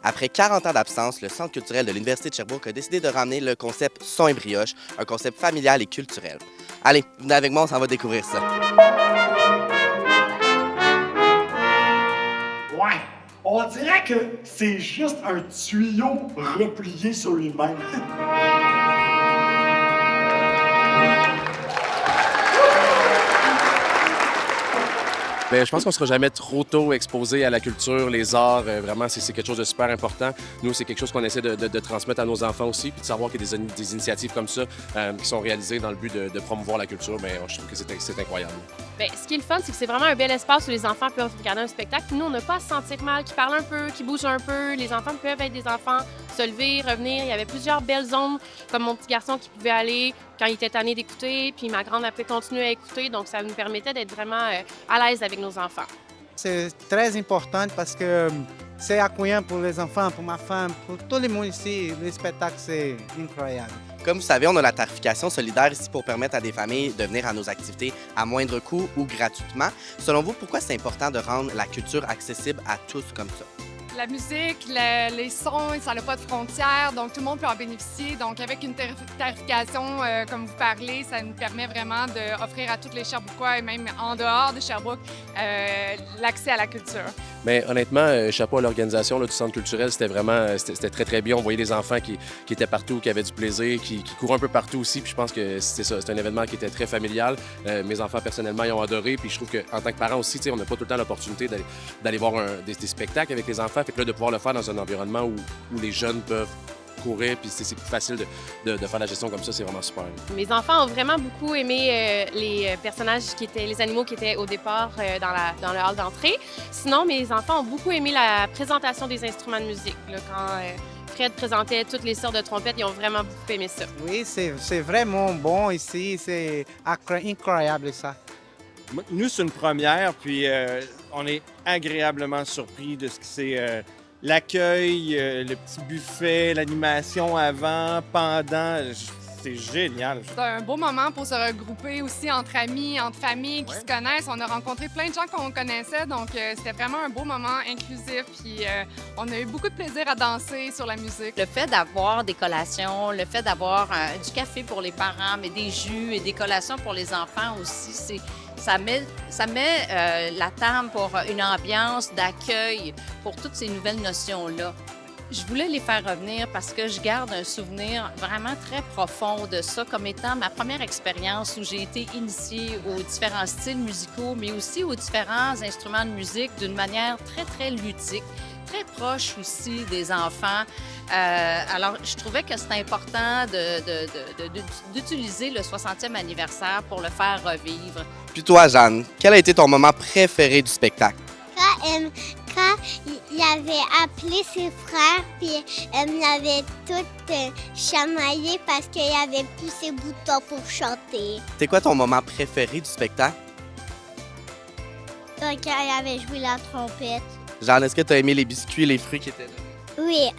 Après 40 ans d'absence, le Centre culturel de l'Université de Sherbrooke a décidé de ramener le concept Son et brioche, un concept familial et culturel. Allez, venez avec moi, on s'en va découvrir ça. Ouais, on dirait que c'est juste un tuyau replié sur lui-même. Bien, je pense qu'on ne sera jamais trop tôt exposé à la culture, les arts. Vraiment, c'est quelque chose de super important. Nous, c'est quelque chose qu'on essaie de transmettre à nos enfants aussi, puis de savoir qu'il y a des initiatives comme ça qui sont réalisées dans le but de promouvoir la culture. Bien, je trouve que c'est incroyable. Bien, ce qui est le fun, c'est que c'est vraiment un bel espace où les enfants peuvent regarder un spectacle. Nous, on n'a pas à se sentir mal, qui parlent un peu, qui bougent un peu. Les enfants peuvent être des enfants, se lever, revenir. Il y avait plusieurs belles zones, comme mon petit garçon qui pouvait aller quand il était tanné d'écouter, puis ma grande a pu continuer à écouter. Donc, ça nous permettait d'être vraiment à l'aise avec nos enfants. C'est très important parce que c'est accueillant pour les enfants, pour ma femme, pour tout le monde ici. Le spectacle, c'est incroyable. Comme vous savez, on a la tarification solidaire ici pour permettre à des familles de venir à nos activités à moindre coût ou gratuitement. Selon vous, pourquoi c'est important de rendre la culture accessible à tous comme ça? La musique, les sons, ça n'a pas de frontières, donc tout le monde peut en bénéficier. Donc, avec une tarification, comme vous parlez, ça nous permet vraiment d'offrir à tous les Sherbrookois et même en dehors de Sherbrooke l'accès à la culture. Mais honnêtement, chapeau à l'organisation du centre culturel, c'était très, très bien. On voyait des enfants qui étaient partout, qui avaient du plaisir, qui couraient un peu partout aussi. Puis je pense que c'est ça, c'est un événement qui était très familial. Mes enfants, personnellement, ils ont adoré. Puis je trouve qu'en tant que parents aussi, on n'a pas tout le temps l'opportunité d'aller voir des spectacles avec les enfants. Fait que là, de pouvoir le faire dans un environnement où les jeunes peuvent courir, puis c'est plus facile de faire la gestion comme ça, c'est vraiment super. Mes enfants ont vraiment beaucoup aimé les personnages les animaux qui étaient au départ dans le hall d'entrée. Sinon, mes enfants ont beaucoup aimé la présentation des instruments de musique. Là, quand Fred présentait toutes les sortes de trompettes, ils ont vraiment beaucoup aimé ça. Oui, c'est vraiment bon ici. C'est incroyable ça. Nous, c'est une première, puis on est agréablement surpris de ce que c'est l'accueil, le petit buffet, l'animation avant, pendant. C'est génial. C'est un beau moment pour se regrouper aussi entre amis, entre familles qui se connaissent. On a rencontré plein de gens qu'on connaissait, donc c'était vraiment un beau moment inclusif. Puis on a eu beaucoup de plaisir à danser sur la musique. Le fait d'avoir des collations, le fait d'avoir du café pour les parents, mais des jus et des collations pour les enfants aussi, ça met la table pour une ambiance d'accueil pour toutes ces nouvelles notions-là. Je voulais les faire revenir parce que je garde un souvenir vraiment très profond de ça comme étant ma première expérience où j'ai été initiée aux différents styles musicaux, mais aussi aux différents instruments de musique d'une manière très, très ludique, très proche aussi des enfants. Alors, je trouvais que c'était important d'utiliser le 60e anniversaire pour le faire revivre. Puis toi, Jeanne, quel a été ton moment préféré du spectacle? Quand il avait appelé ses frères, puis il avait tout chamaillé parce qu'il avait plus ses boutons pour chanter. C'est quoi ton moment préféré du spectacle? Quand il avait joué la trompette. Jeanne, est-ce que tu as aimé les biscuits et les fruits qui étaient là? Oui.